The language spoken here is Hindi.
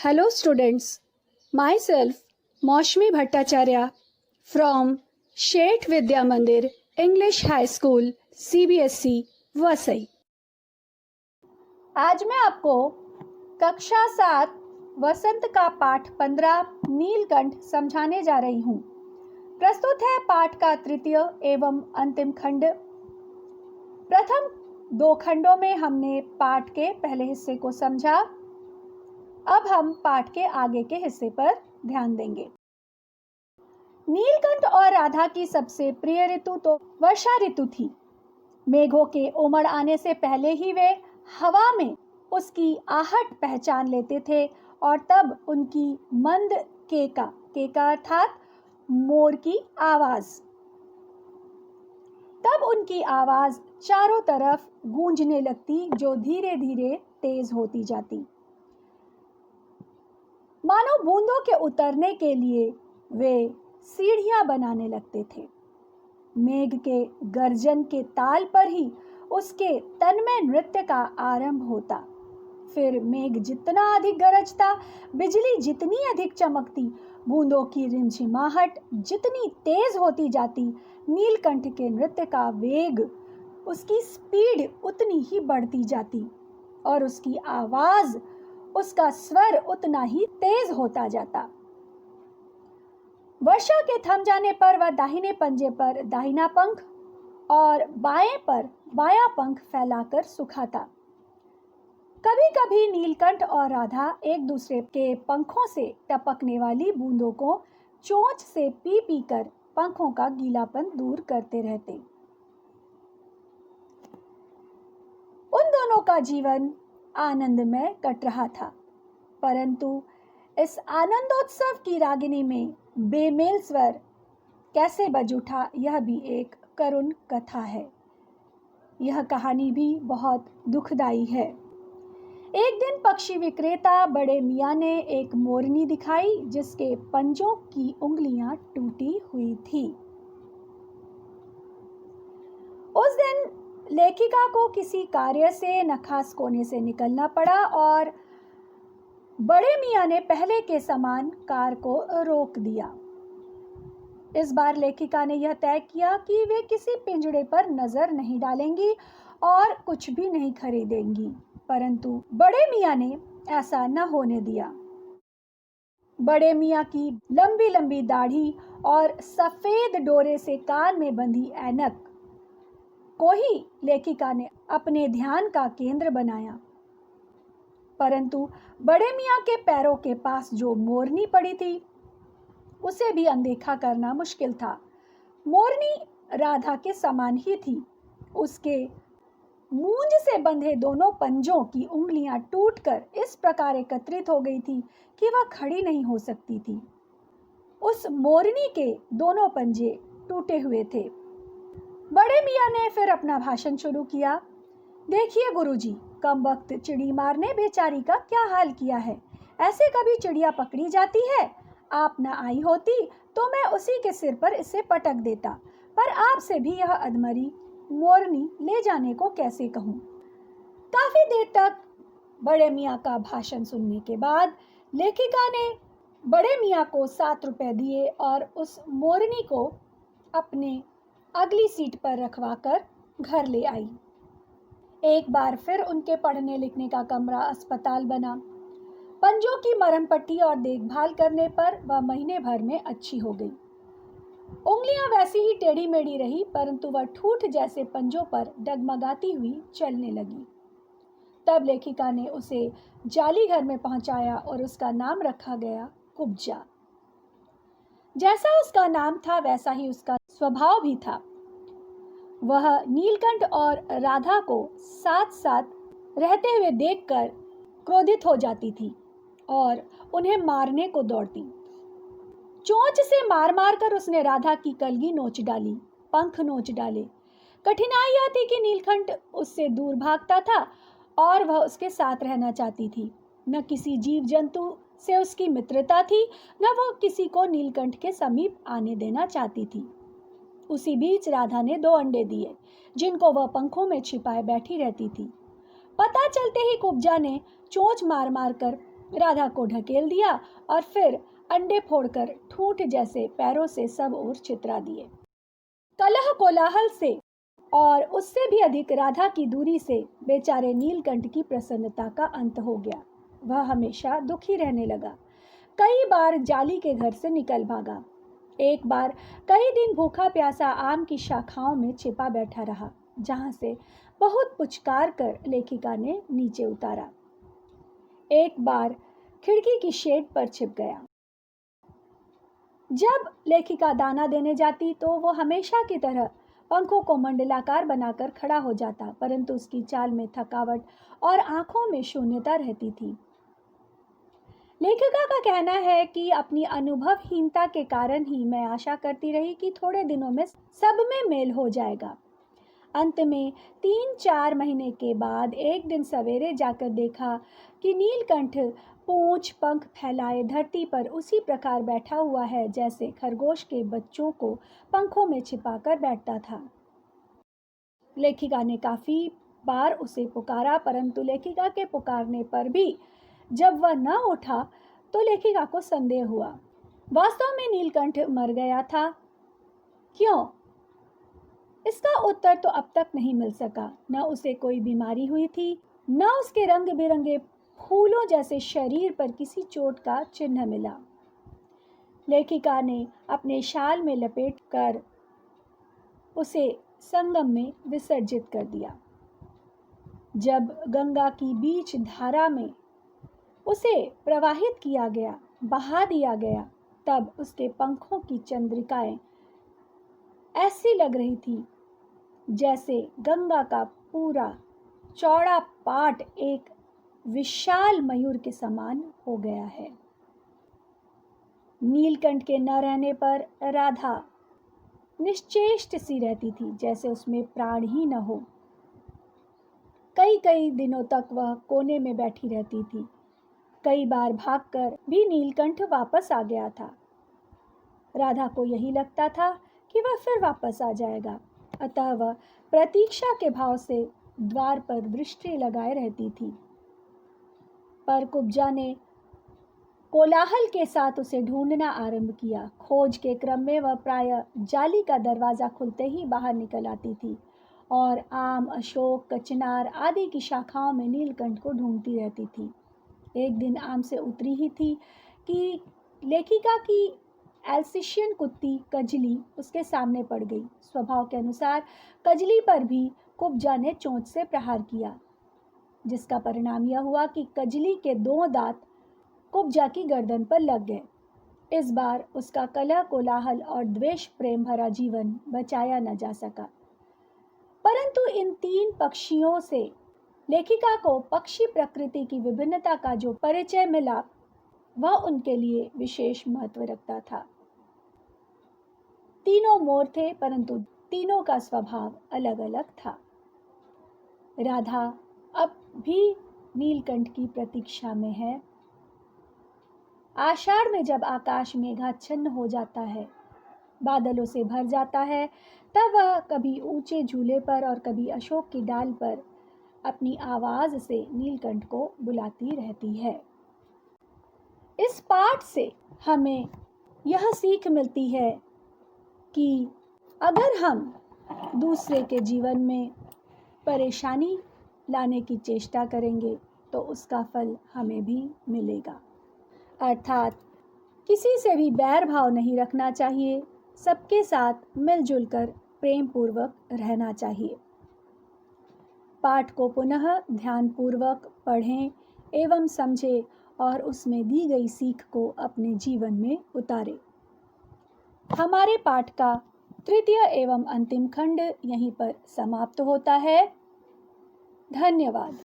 Hello students, myself Maushmi Bhattacharya from Shet Vidya Mandir English High School CBSE Vasai. आज मैं आपको कक्षा 7 वसंत का पाठ 15 नीलकंठ समझाने जा रही हूँ। प्रस्तुत है पाठ का तृतीय एवं अंतिम खंड। प्रथम 2 खंडों में हमने पाठ के पहले हिस्से को समझा। अब हम पाठ के आगे के हिस्से पर ध्यान देंगे। नीलकंठ और राधा की सबसे प्रिय ऋतु तो वर्षा ऋतु थी। मेघों के उमड़ आने से पहले ही वे हवा में उसकी आहट पहचान लेते थे और तब उनकी मंद केका अर्थात मोर की आवाज, तब उनकी आवाज चारों तरफ गूंजने लगती, जो धीरे धीरे तेज होती जाती। मानो बूंदों के उतरने के लिए वे सीढ़ियां बनाने लगते थे। मेघ के गर्जन के ताल पर ही उसके तन में नृत्य का आरंभ होता। फिर मेघ जितना अधिक गरजता, बिजली जितनी अधिक चमकती, बूंदों की रिमझिमाहट जितनी तेज होती जाती, नीलकंठ के नृत्य का वेग, उसकी स्पीड उतनी ही बढ़ती जाती और उसकी आवाज, उसका स्वर उतना ही तेज होता जाता। वर्षा के थम जाने पर वह दाहिने पंजे पर दाहिना पंख और बाएं पर बायां पंख फैलाकर सुखाता। कभी कभी नीलकंठ और राधा एक दूसरे के पंखों से टपकने वाली बूंदों को चोंच से पी पी कर पंखों का गीलापन दूर करते रहते। उन दोनों का जीवन आनंदमय कट रहा था, परंतु इस आनंदोत्सव की रागिनी में बेमेल स्वर कैसे बज उठा, यह भी एक करुण कथा है। यह कहानी भी बहुत दुखदाई है। एक दिन पक्षी विक्रेता बड़े मियाँ ने एक मोरनी दिखाई जिसके पंजों की उंगलियां टूटी हुई थी। उस दिन लेखिका को किसी कार्य से नखास कोने से निकलना पड़ा और बड़े मियाँ ने पहले के समान कार को रोक दिया। इस बार लेखिका ने यह तय किया कि वे किसी पिंजड़े पर नजर नहीं डालेंगी और कुछ भी नहीं खरीदेंगी, परंतु बड़े मियाँ ने ऐसा न होने दिया। बड़े मियाँ की लंबी लंबी दाढ़ी और सफेद डोरे से कान में बंधी ऐनक को ही लेखिका ने अपने ध्यान का केंद्र बनाया, परंतु बड़े मियाँ के पैरों के पास जो मोरनी पड़ी थी उसे भी अनदेखा करना मुश्किल था। मोरनी राधा के समान ही थी। उसके मूंज से बंधे दोनों पंजों की उंगलियां टूटकर इस प्रकार एकत्रित हो गई थी कि वह खड़ी नहीं हो सकती थी। उस मोरनी के दोनों पंजे टूटे हुए थे। बड़े मियाँ ने फिर अपना भाषण शुरू किया। देखिए गुरुजी, कम वक्त चिड़ी मार ने बेचारी का क्या हाल किया है। ऐसे कभी चिड़िया पकड़ी जाती है? आप न आई होती तो मैं उसी के सिर पर इसे पटक देता, पर आपसे भी यह अधमरी मोरनी ले जाने को कैसे कहूँ। काफी देर तक बड़े मियाँ का भाषण सुनने के बाद लेखिका ने बड़े मियाँ को 7 रुपए दिए और उस मोरनी को अपने अगली सीट पर रखवाकर घर ले आई। एक बार फिर उनके पढ़ने लिखने का कमरा अस्पताल बना। पंजों की मरहम पट्टी और देखभाल करने पर वह महीने भर में अच्छी हो गई। उंगलियां वैसी ही टेढ़ी मेढ़ी रही, परंतु वह ठूठ जैसे पंजों पर डगमगाती हुई चलने लगी। तब लेखिका ने उसे जाली घर में पहुंचाया और उसका नाम रखा गया कुब्जा। जैसा उसका नाम था वैसा ही उसका स्वभाव भी था। वह नीलकंठ और राधा को साथ साथ रहते हुए देखकर क्रोधित हो जाती थी और उन्हें मारने को दौड़ती। चोंच से मार मार कर उसने राधा की कलगी नोच डाली, पंख नोच डाले। कठिनाई यह थी कि नीलकंठ उससे दूर भागता था और वह उसके साथ रहना चाहती थी। न किसी जीव जंतु से उसकी मित्रता थी, न वह किसी को नीलकंठ के समीप आने देना चाहती थी। उसी बीच राधा ने 2 अंडे दिए जिनको वह पंखों में छिपाए बैठी रहती थी। पता चलते ही कुब्जा ने चोंच मार मार कर राधा को ढकेल दिया और फिर अंडे फोड़कर ठूंठ जैसे पैरों से सब ओर चितरा दिए। कलह कोलाहल से और उससे भी अधिक राधा की दूरी से बेचारे नीलकंठ की प्रसन्नता का अंत हो गया। वह हमेशा दुखी रहने लगा। कई बार जाली के घर से निकल भागा। एक बार कई दिन भूखा प्यासा आम की शाखाओं में छिपा बैठा रहा, जहां से बहुत पुचकार कर लेखिका ने नीचे उतारा। एक बार खिड़की की शेड पर छिप गया। जब लेखिका दाना देने जाती तो वो हमेशा की तरह पंखों को मंडलाकार बनाकर खड़ा हो जाता, परंतु उसकी चाल में थकावट और आंखों में शून्यता रहती थी। लेखिका का कहना है कि अपनी अनुभवहीनता के कारण ही मैं आशा करती रही कि थोड़े दिनों में सब में मेल हो जाएगा। अंत में 3-4 महीने के बाद एक दिन सवेरे जाकर देखा कि नीलकंठ पूंछ पंख फैलाए धरती पर उसी प्रकार बैठा हुआ है जैसे खरगोश के बच्चों को पंखों में छिपाकर बैठता था। लेखिका ने काफी बार उसे पुकारा, परंतु लेखिका के पुकारने पर भी जब वह न उठा तो लेखिका को संदेह हुआ। वास्तव में नीलकंठ मर गया था। क्यों? इसका उत्तर तो अब तक नहीं मिल सका। न उसे कोई बीमारी हुई थी, न उसके रंग बिरंगे फूलों जैसे शरीर पर किसी चोट का चिन्ह मिला। लेखिका ने अपने शाल में लपेटकर उसे संगम में विसर्जित कर दिया। जब गंगा की बीच धारा में उसे प्रवाहित किया गया, बहा दिया गया, तब उसके पंखों की चंद्रिकाएं ऐसी लग रही थी जैसे गंगा का पूरा चौड़ा पाट एक विशाल मयूर के समान हो गया है। नीलकंठ के न रहने पर राधा निश्चेष्ट सी रहती थी, जैसे उसमें प्राण ही न हो। कई कई दिनों तक वह कोने में बैठी रहती थी। कई बार भागकर भी नीलकंठ वापस आ गया था। राधा को यही लगता था कि वह फिर वापस आ जाएगा, अतः वह प्रतीक्षा के भाव से द्वार पर दृष्टि लगाए रहती थी। पर कुब्जा ने कोलाहल के साथ उसे ढूंढना आरंभ किया। खोज के क्रम में वह प्रायः जाली का दरवाजा खुलते ही बाहर निकल आती थी और आम, अशोक, कचनार आदि की शाखाओं में नीलकंठ को ढूंढती रहती थी। एक दिन आम से उतरी ही थी कि लेखिका की एल्सिशियन कुत्ती कजली उसके सामने पड़ गई। स्वभाव के अनुसार कजली पर भी कुब्जा ने चोंच से प्रहार किया, जिसका परिणाम यह हुआ कि कजली के 2 दांत कुब्जा की गर्दन पर लग गए। इस बार उसका कलह कोलाहल और द्वेष प्रेम भरा जीवन बचाया न जा सका। परंतु इन 3 पक्षियों से लेखिका को पक्षी प्रकृति की विभिन्नता का जो परिचय मिला, वह उनके लिए विशेष महत्व रखता था। तीनों मोर थे, परंतु तीनों का स्वभाव अलग अलग था। राधा अब भी नीलकंठ की प्रतीक्षा में है। आषाढ़ में जब आकाश मेघाच्छन्न हो जाता है, बादलों से भर जाता है, तब वह कभी ऊंचे झूले पर और कभी अशोक की डाल पर अपनी आवाज से नीलकंठ को बुलाती रहती है। इस पाठ से हमें यह सीख मिलती है कि अगर हम दूसरे के जीवन में परेशानी लाने की चेष्टा करेंगे तो उसका फल हमें भी मिलेगा। अर्थात किसी से भी बैर भाव नहीं रखना चाहिए, सबके साथ मिलजुल कर प्रेम पूर्वक रहना चाहिए। पाठ को पुनः ध्यानपूर्वक पढ़ें एवं समझें और उसमें दी गई सीख को अपने जीवन में उतारें। हमारे पाठ का 3य एवं अंतिम खंड यहीं पर समाप्त होता है। धन्यवाद।